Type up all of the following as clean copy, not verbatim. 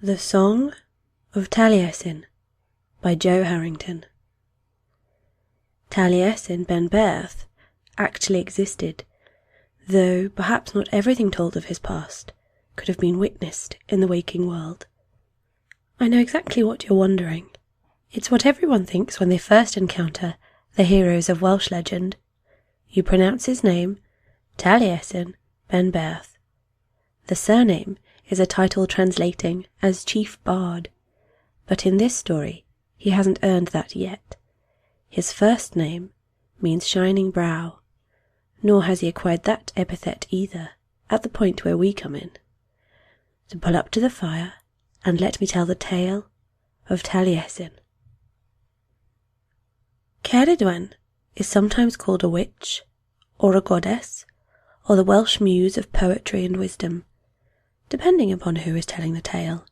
The Song of Taliesin by Joe Harrington. Taliesin ben Beirdd actually existed, though perhaps not everything told of his past could have been witnessed in the waking world. I know exactly what you're wondering. It's what everyone thinks when they first encounter the heroes of Welsh legend. You pronounce his name Taliesin ben Beirdd. The surname is a title translating as Chief Bard, but in this story he hasn't earned that yet. His first name means shining brow, nor has he acquired that epithet either at the point where we come in. So pull up to the fire and let me tell the tale of Taliesin. Ceridwen is sometimes called a witch, or a goddess, or the Welsh muse of poetry and wisdom, depending upon who is telling the tale.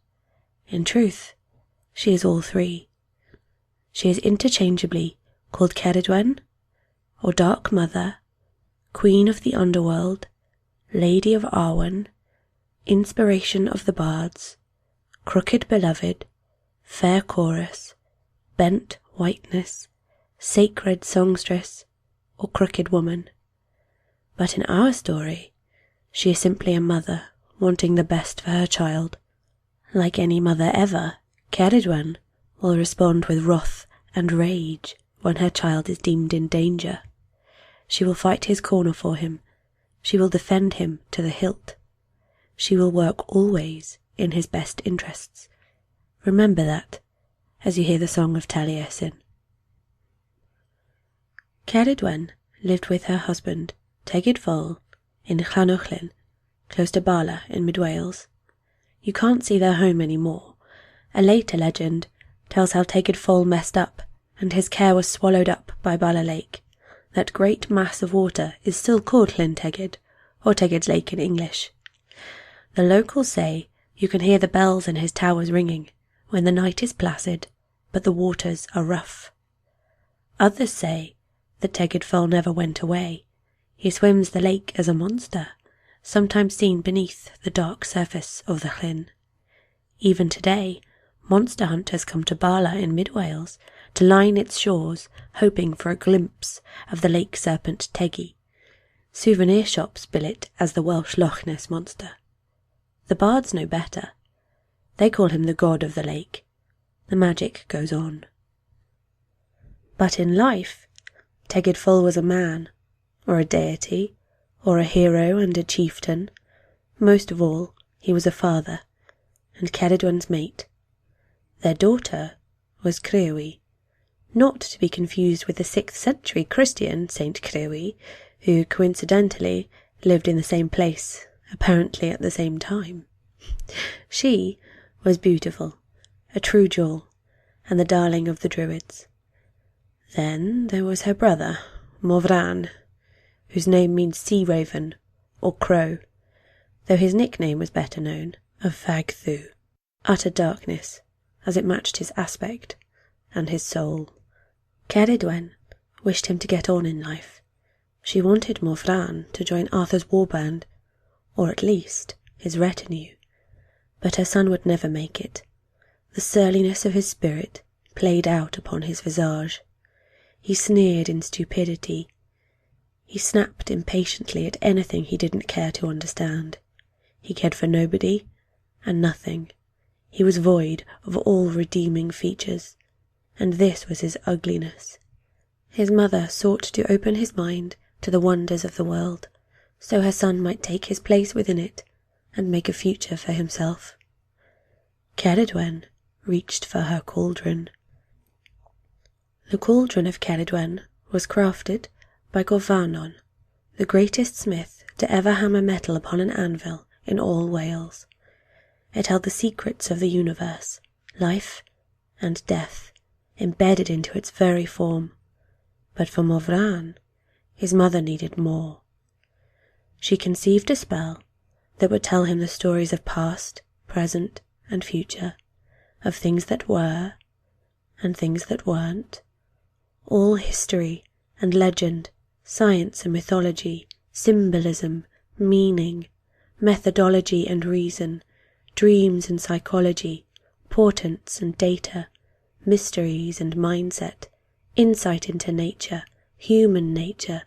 In truth, she is all three. She is interchangeably called Ceridwen, or Dark Mother, Queen of the Underworld, Lady of Arwen, Inspiration of the Bards, Crooked Beloved, Fair Chorus, Bent Whiteness, Sacred Songstress, or Crooked Woman. But in our story, she is simply a mother wanting the best for her child. Like any mother ever, Ceridwen will respond with wrath and rage when her child is deemed in danger. She will fight his corner for him. She will defend him to the hilt. She will work always in his best interests. Remember that as you hear the Song of Taliesin. Ceridwen lived with her husband, Tegid Fol, in Llanuwchllyn, close to Bala in mid-Wales. You can't see their home anymore. A later legend tells how Tegid Fol messed up and his care was swallowed up by Bala Lake. That great mass of water is still called Llyn Tegid, or Tegid's Lake in English. The locals say you can hear the bells in his towers ringing when the night is placid, but the waters are rough. Others say that Tegid Fol never went away. He swims the lake as a monster, sometimes seen beneath the dark surface of the Llyn. Even today, monster hunters come to Bala in mid-Wales to line its shores, hoping for a glimpse of the lake serpent Tegi. Souvenir shops bill it as the Welsh Loch Ness monster. The bards know better. They call him the god of the lake. The magic goes on. But in life, Tegid Fol was a man, or a deity, or a hero and a chieftain. Most of all, he was a father, and Ceridwen's mate. Their daughter was Crewi, not to be confused with the 6th century Christian Saint Crewi, who coincidentally lived in the same place, apparently at the same time. She was beautiful, a true jewel, and the darling of the Druids. Then there was her brother, Morvran, whose name means sea raven or crow, though his nickname was better known of Fagthu, utter darkness, as it matched his aspect and his soul. Ceridwen wished him to get on in life. She wanted Morvran to join Arthur's warband, or at least his retinue, but her son would never make it. The surliness of his spirit played out upon his visage. He sneered in stupidity. He snapped impatiently at anything he didn't care to understand. He cared for nobody and nothing. He was void of all redeeming features, and this was his ugliness. His mother sought to open his mind to the wonders of the world, so her son might take his place within it and make a future for himself. Ceridwen reached for her cauldron. The cauldron of Ceridwen was crafted by Gorfanon, the greatest smith to ever hammer metal upon an anvil in all Wales. It held the secrets of the universe, life and death, embedded into its very form. But for Morvran, his mother needed more. She conceived a spell that would tell him the stories of past, present, and future, of things that were and things that weren't, all history and legend, science and mythology, symbolism, meaning, methodology and reason, dreams and psychology, portents and data, mysteries and mindset, insight into nature, human nature,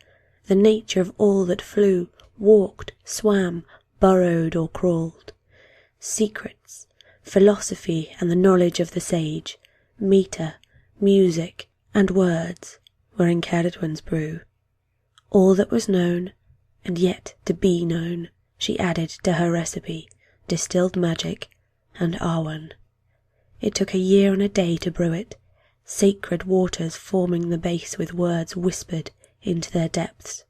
the nature of all that flew, walked, swam, burrowed or crawled. Secrets, philosophy and the knowledge of the sage, meter, music and words were in Ceridwen's brew. All that was known, and yet to be known, she added to her recipe, distilled magic and Arwen. It took a year and a day to brew it, sacred waters forming the base with words whispered into their depths.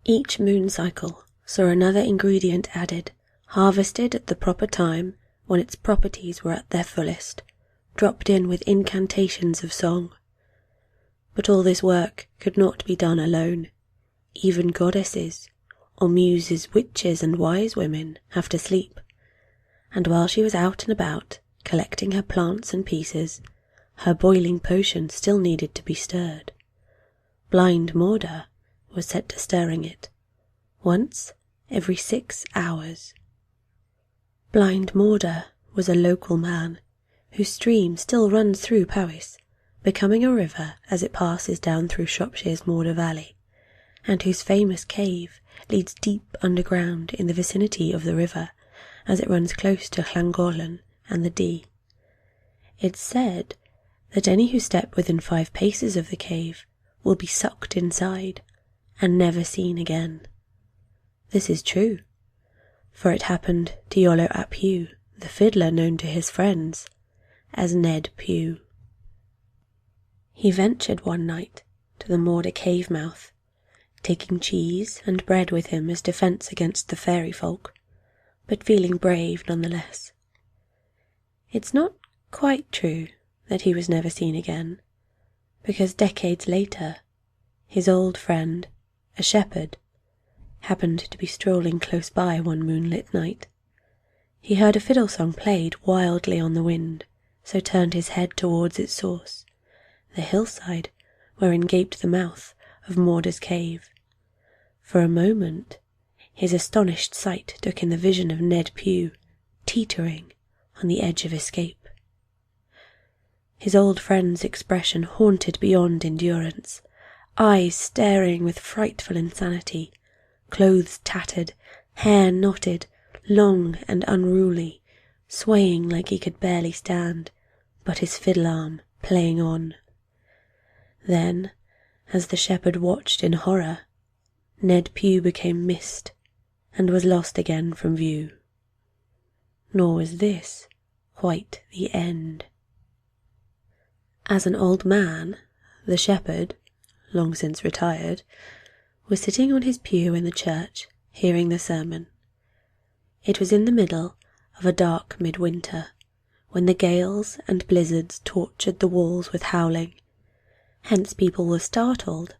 Each moon cycle saw another ingredient added, harvested at the proper time when its properties were at their fullest, dropped in with incantations of song. But all this work could not be done alone. Even goddesses, or muses, witches and wise women have to sleep. And while she was out and about, collecting her plants and pieces, her boiling potion still needed to be stirred. Blind Morda was set to stirring it, once every 6 hours. Blind Morda was a local man, whose stream still runs through Powys, becoming a river as it passes down through Shropshire's Morda Valley, and whose famous cave leads deep underground in the vicinity of the river as it runs close to Llangollen and the Dee. It's said that any who step within 5 paces of the cave will be sucked inside and never seen again. This is true, for it happened to Iolo ap Hugh, the fiddler known to his friends as Ned Pugh. He ventured one night to the Morda cave mouth, taking cheese and bread with him as defence against the fairy folk, but feeling brave nonetheless. It's not quite true that he was never seen again, because decades later, his old friend, a shepherd, happened to be strolling close by one moonlit night. He heard a fiddle song played wildly on the wind, so turned his head towards its source, the hillside wherein gaped the mouth of Morda's cave. For a moment, his astonished sight took in the vision of Ned Pugh, teetering on the edge of escape. His old friend's expression haunted beyond endurance, eyes staring with frightful insanity, clothes tattered, hair knotted, long and unruly, swaying like he could barely stand, but his fiddle arm playing on. Then, as the shepherd watched in horror, Ned Pugh became mist and was lost again from view. Nor was this quite the end. As an old man, the shepherd, long since retired, was sitting on his pew in the church, hearing the sermon. It was in the middle of a dark midwinter, when the gales and blizzards tortured the walls with howling. Hence people were startled,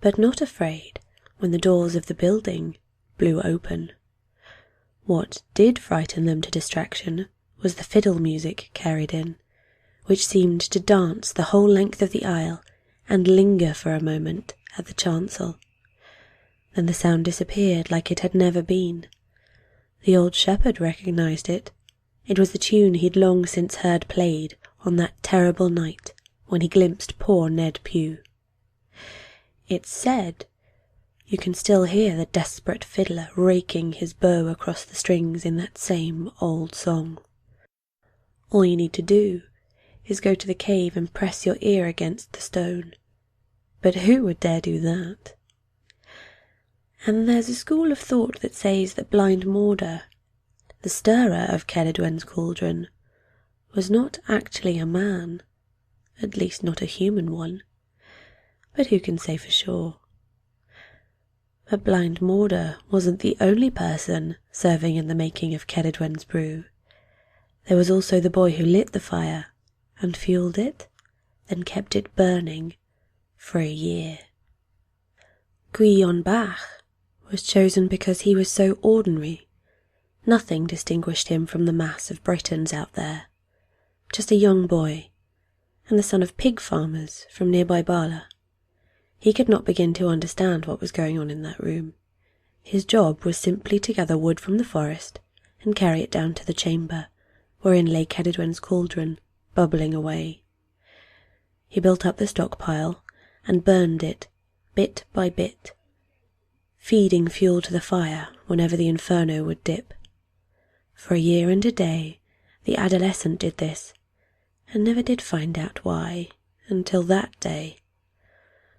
but not afraid when the doors of the building blew open. What did frighten them to distraction was the fiddle music carried in, which seemed to dance the whole length of the aisle and linger for a moment at the chancel. Then the sound disappeared like it had never been. The old shepherd recognised it. It was the tune he'd long since heard played on that terrible night when he glimpsed poor Ned Pugh. It's said you can still hear the desperate fiddler raking his bow across the strings in that same old song. All you need to do is go to the cave and press your ear against the stone. But who would dare do that? And there's a school of thought that says that blind Morda, the stirrer of Ceridwen's cauldron, was not actually a man, at least not a human one, but who can say for sure? But blind Morda wasn't the only person serving in the making of Ceridwen's brew. There was also the boy who lit the fire and fueled it, then kept it burning for a year. Guyon Bach was chosen because he was so ordinary. Nothing distinguished him from the mass of Britons out there. Just a young boy, and the son of pig farmers from nearby Bala. He could not begin to understand what was going on in that room. His job was simply to gather wood from the forest and carry it down to the chamber, wherein lay Cedwyn's cauldron, bubbling away. He built up the stockpile and burned it, bit by bit, feeding fuel to the fire whenever the inferno would dip. For a year and a day the adolescent did this, and never did find out why until that day,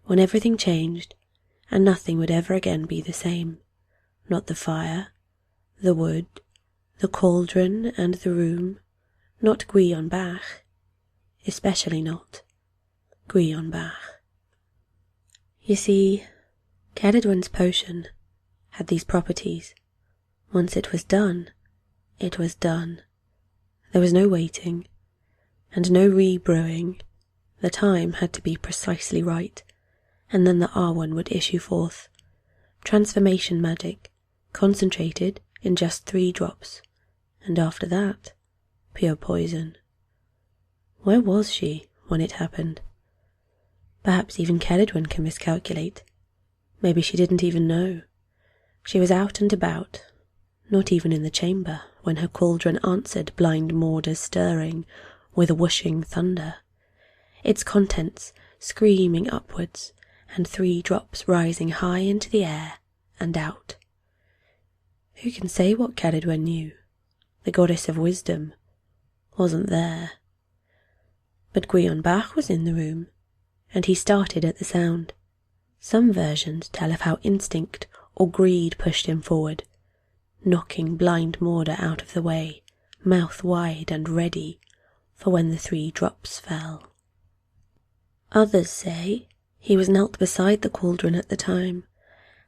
when everything changed and nothing would ever again be the same. Not the fire, the wood, the cauldron and the room, not Gwion Bach, especially not Gwion Bach. You see, Cedwyn's potion had these properties. Once it was done, it was done. There was no waiting, and no re-brewing. The time had to be precisely right, and then the Arwen would issue forth. Transformation magic, concentrated in just 3 drops, and after that, pure poison. Where was she when it happened? Perhaps even Cedwyn can miscalculate. Maybe she didn't even know. She was out and about, not even in the chamber, when her cauldron answered blind Morda's stirring with a whooshing thunder, its contents screaming upwards, and 3 drops rising high into the air and out. Who can say what Cedwyn knew? The goddess of wisdom wasn't there. But Gwion Bach was in the room, and he started at the sound. Some versions tell of how instinct or greed pushed him forward, knocking blind Morda out of the way, mouth wide and ready for when the 3 drops fell. Others say he was knelt beside the cauldron at the time,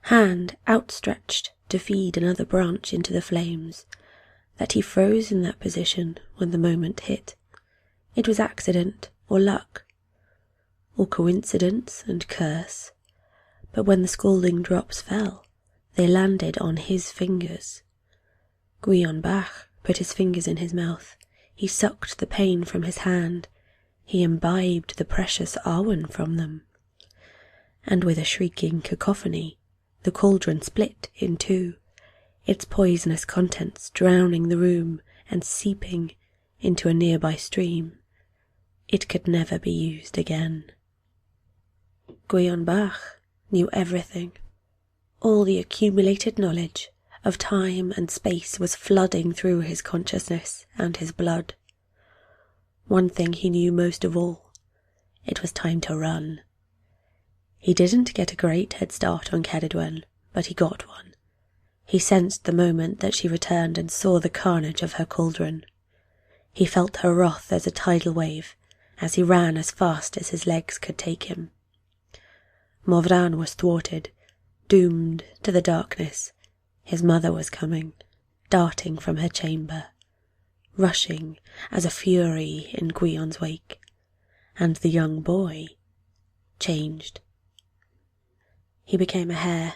hand outstretched to feed another branch into the flames, that he froze in that position when the moment hit. It was accident or luck, or coincidence and curse, but when the scalding drops fell, they landed on his fingers. Gwion Bach put his fingers in his mouth. He sucked the pain from his hand. He imbibed the precious Arwen from them. And with a shrieking cacophony, the cauldron split in 2, its poisonous contents drowning the room and seeping into a nearby stream. It could never be used again. Gwion Bach knew everything. All the accumulated knowledge of time and space was flooding through his consciousness and his blood. One thing he knew most of all: it was time to run. He didn't get a great head start on Cedwyn, but he got one. He sensed the moment that she returned and saw the carnage of her cauldron. He felt her wrath as a tidal wave, as he ran as fast as his legs could take him. Morvran was thwarted, doomed to the darkness. His mother was coming, darting from her chamber, rushing as a fury in Gwion's wake, and the young boy changed. He became a hare,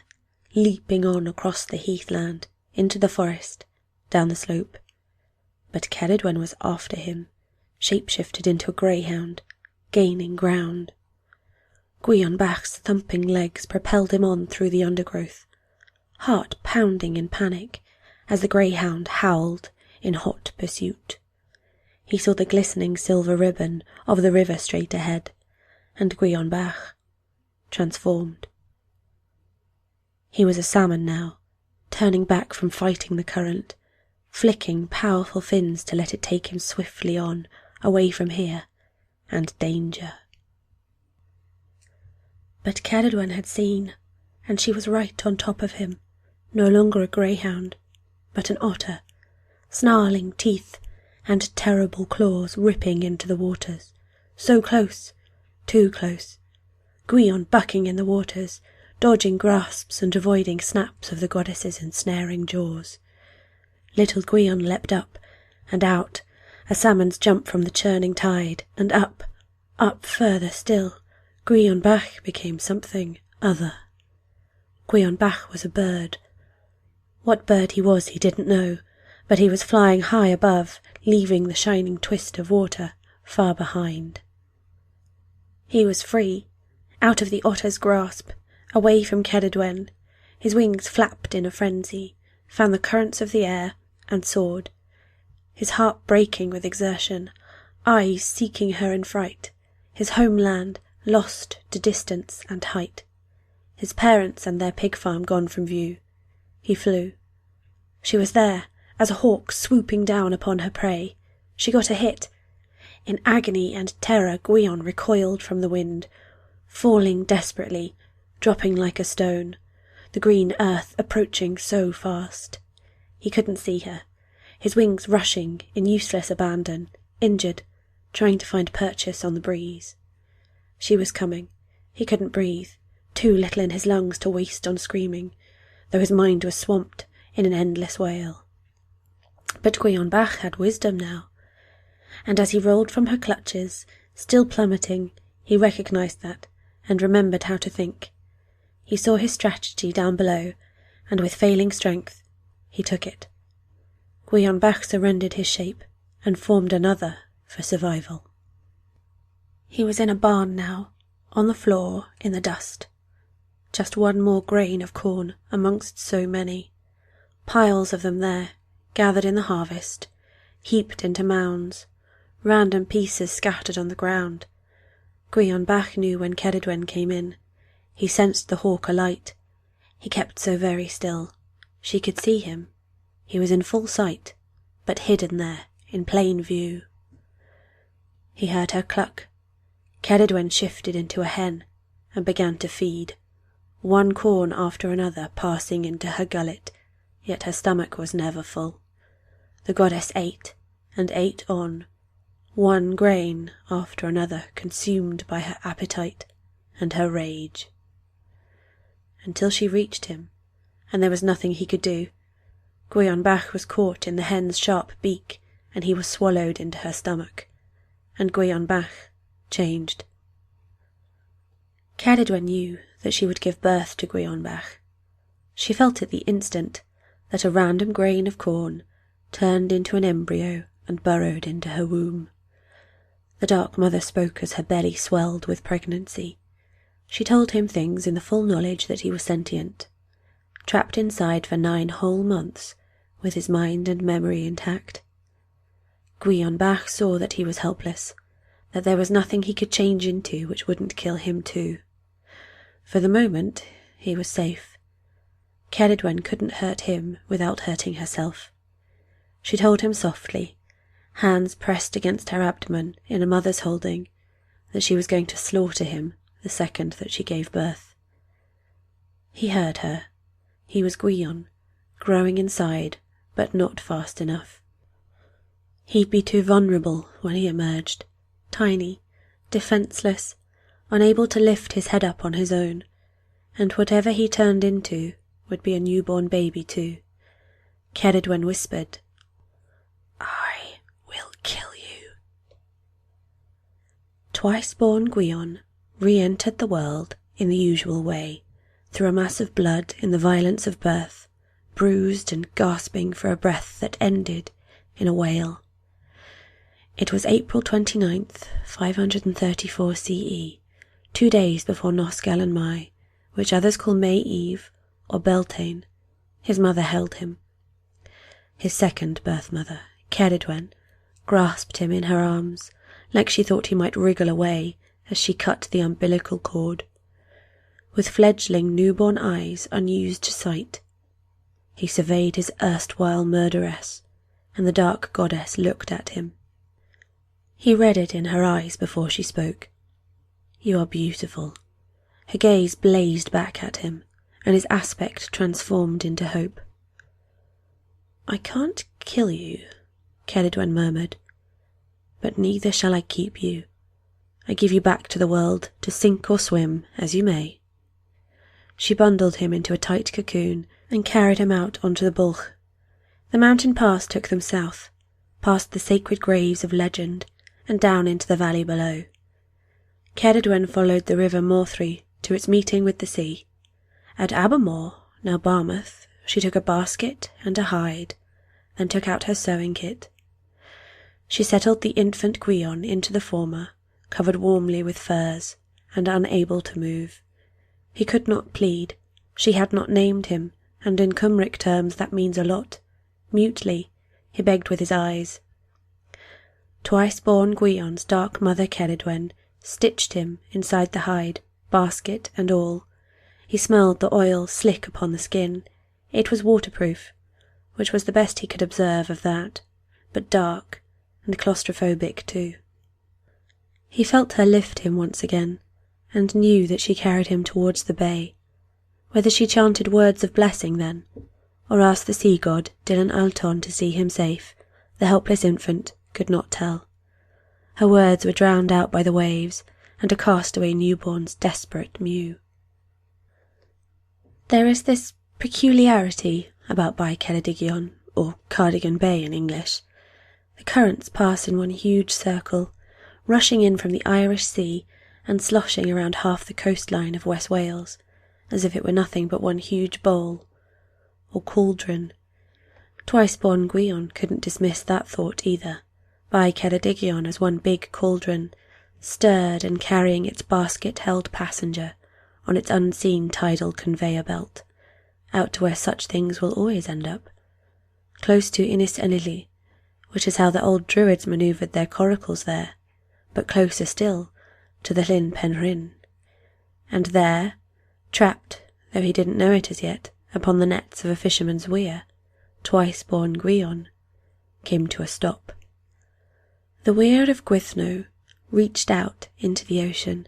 leaping on across the heathland, into the forest, down the slope. But Cedwyn was after him, shapeshifted into a greyhound, gaining ground. Gwion Bach's thumping legs propelled him on through the undergrowth, heart pounding in panic as the greyhound howled in hot pursuit. He saw the glistening silver ribbon of the river straight ahead, and Gwion Bach transformed. He was a salmon now, turning back from fighting the current, flicking powerful fins to let it take him swiftly on, away from here and danger. But Cedwyn had seen, and she was right on top of him, no longer a greyhound, but an otter, snarling teeth and terrible claws ripping into the waters. So close, too close. Gwion bucking in the waters, dodging grasps and avoiding snaps of the goddess's ensnaring jaws. Little Gwion leapt up and out, a salmon's jump from the churning tide, and up further still. Gwion Bach became something other. Gwion Bach was a bird. What bird he was he didn't know, but he was flying high above, leaving the shining twist of water far behind. He was free, out of the otter's grasp, away from Cedwyn. His wings flapped in a frenzy, found the currents of the air, and soared, his heart breaking with exertion, eyes seeking her in fright, his homeland lost to distance and height, his parents and their pig farm gone from view. He flew. She was there, as a hawk swooping down upon her prey. She got a hit. In agony and terror Gwion recoiled from the wind, falling desperately, dropping like a stone, the green earth approaching so fast. He couldn't see her, his wings rushing in useless abandon, injured, trying to find purchase on the breeze. She was coming. He couldn't breathe, too little in his lungs to waste on screaming, though his mind was swamped in an endless wail. But Gwion Bach had wisdom now, and as he rolled from her clutches, still plummeting, he recognised that, and remembered how to think. He saw his strategy down below, and with failing strength, he took it. Gwion Bach surrendered his shape, and formed another for survival. He was in a barn now, on the floor, in the dust. Just one more grain of corn amongst so many. Piles of them there, gathered in the harvest, heaped into mounds, random pieces scattered on the ground. Gwion Bach knew when Ceridwen came in. He sensed the hawk alight. He kept so very still. She could see him. He was in full sight, but hidden there, in plain view. He heard her cluck. Ceridwen shifted into a hen, and began to feed, one corn after another passing into her gullet, yet her stomach was never full. The goddess ate, and ate on, one grain after another consumed by her appetite and her rage. Until she reached him, and there was nothing he could do. Gwion Bach was caught in the hen's sharp beak, and he was swallowed into her stomach, and Gwion Bach changed. Ceridwen knew that she would give birth to Gwion Bach. She felt at the instant that a random grain of corn turned into an embryo and burrowed into her womb. The Dark Mother spoke as her belly swelled with pregnancy. She told him things in the full knowledge that he was sentient, trapped inside for 9 whole months, with his mind and memory intact. Gwion Bach saw that he was helpless, that there was nothing he could change into which wouldn't kill him too. For the moment, he was safe. Ceridwen couldn't hurt him without hurting herself. She told him softly, hands pressed against her abdomen in a mother's holding, that she was going to slaughter him the second that she gave birth. He heard her. He was Gwion, growing inside, but not fast enough. He'd be too vulnerable when he emerged, tiny, defenceless, unable to lift his head up on his own, and whatever he turned into would be a newborn baby too. Ceridwen whispered, "I will kill you." Twice-born Gwion re-entered the world in the usual way, through a mass of blood in the violence of birth, bruised and gasping for a breath that ended in a wail. It was April 29th, 534 CE, 2 days before Nos Galan Mai, which others call May Eve or Beltane. His mother held him. His second birth mother, Ceridwen, grasped him in her arms, like she thought he might wriggle away as she cut the umbilical cord. With fledgling newborn eyes unused to sight, he surveyed his erstwhile murderess, and the dark goddess looked at him. He read it in her eyes before she spoke. "You are beautiful." Her gaze blazed back at him, and his aspect transformed into hope. "I can't kill you," Ceridwen murmured, "but neither shall I keep you. I give you back to the world to sink or swim as you may." She bundled him into a tight cocoon and carried him out onto the Bulch. The mountain pass took them south, past the sacred graves of legend, and down into the valley below. Ceridwen followed the river Morthry to its meeting with the sea. At Abermore, now Barmouth, she took a basket and a hide, then took out her sewing kit. She settled the infant Gwion into the former, covered warmly with furs, and unable to move. He could not plead. She had not named him, and in Cymric terms that means a lot. Mutely, he begged with his eyes. Twice-born Gwyon's dark mother Ceridwen stitched him inside the hide, basket and all. He smelled the oil slick upon the skin. It was waterproof, which was the best he could observe of that, but dark and claustrophobic too. He felt her lift him once again, and knew that she carried him towards the bay. Whether she chanted words of blessing then, or asked the sea god Dylan Alton to see him safe, the helpless infant could not tell. Her words were drowned out by the waves and a castaway newborn's desperate mew. There is this peculiarity about Bai Ceredigion, or Cardigan Bay in English. The currents pass in one huge circle, rushing in from the Irish Sea and sloshing around half the coastline of West Wales, as if it were nothing but one huge bowl, or cauldron. Twice-born Gwion couldn't dismiss that thought either. Bai Ceredigion as one big cauldron, stirred and carrying its basket-held passenger on its unseen tidal conveyor belt, out to where such things will always end up, close to Innis Enili, which is how the old Druids manoeuvred their coracles there, but closer still to the Llyn Penrhyn. And there, trapped, though he didn't know it as yet, upon the nets of a fisherman's weir, twice-born Gwion came to a stop. The weir of Gwythno reached out into the ocean.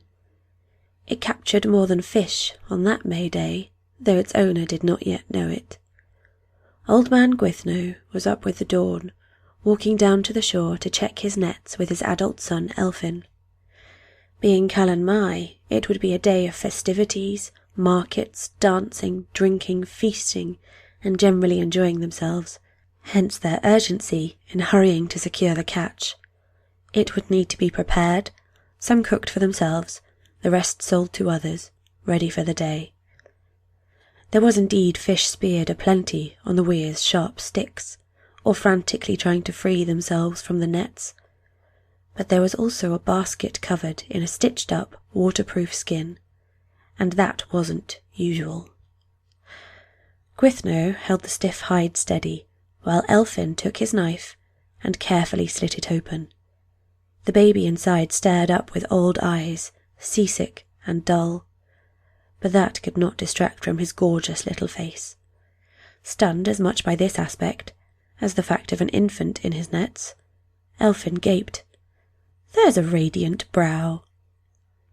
It captured more than fish on that May day, though its owner did not yet know it. Old man Gwythno was up with the dawn, walking down to the shore to check his nets with his adult son Elphin. Being Callan Mai, it would be a day of festivities, markets, dancing, drinking, feasting, and generally enjoying themselves, hence their urgency in hurrying to secure the catch. It would need to be prepared, some cooked for themselves, the rest sold to others, ready for the day. There was indeed fish speared aplenty on the weir's sharp sticks, or frantically trying to free themselves from the nets, but there was also a basket covered in a stitched-up, waterproof skin, and that wasn't usual. Gwythno held the stiff hide steady, while Elphin took his knife and carefully slit it open. The baby inside stared up with old eyes, seasick and dull, but that could not distract from his gorgeous little face. Stunned as much by this aspect as the fact of an infant in his nets, Elphin gaped. "There's a radiant brow."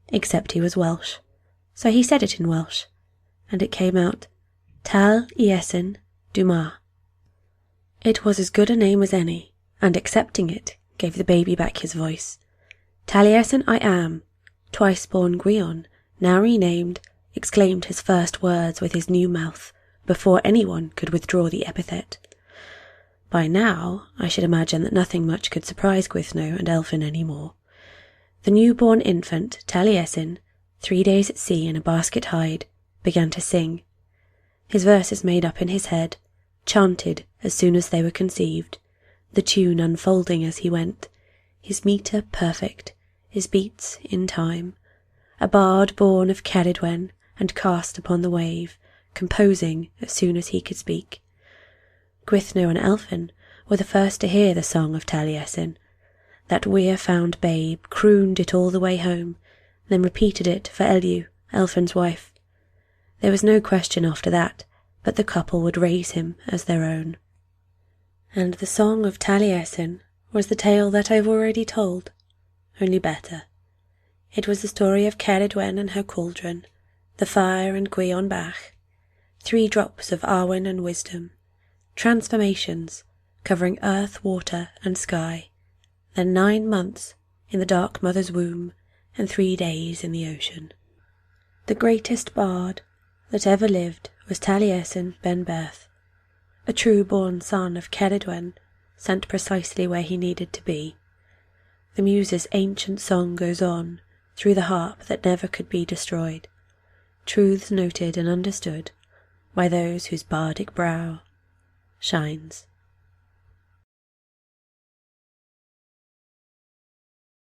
Except he was Welsh, so he said it in Welsh, and it came out, Taliesin Duma. It was as good a name as any, and accepting it gave the baby back his voice. Taliesin I am, twice-born Gwion, now renamed, exclaimed his first words with his new mouth, before anyone could withdraw the epithet. By now, I should imagine that nothing much could surprise Gwythno and Elphin any more. The newborn infant, Taliesin, 3 days at sea in a basket hide, began to sing. His verses made up in his head, chanted as soon as they were conceived, the tune unfolding as he went, his metre perfect, his beats in time, a bard born of Ceridwen and cast upon the wave, composing as soon as he could speak. Gwythno and Elphin were the first to hear the song of Taliesin. That weir-found babe crooned it all the way home, then repeated it for Elliw, Elphin's wife. There was no question after that but the couple would raise him as their own. And the song of Taliesin was the tale that I've already told, only better. It was the story of Ceridwen and her cauldron, the fire and Gwion Bach, 3 drops of Arwen and wisdom, transformations covering earth, water and sky, then 9 months in the dark mother's womb and 3 days in the ocean. The greatest bard that ever lived was Taliesin ben Berth, a true-born son of Ceridwen, sent precisely where he needed to be. The muse's ancient song goes on through the harp that never could be destroyed, truths noted and understood by those whose bardic brow shines.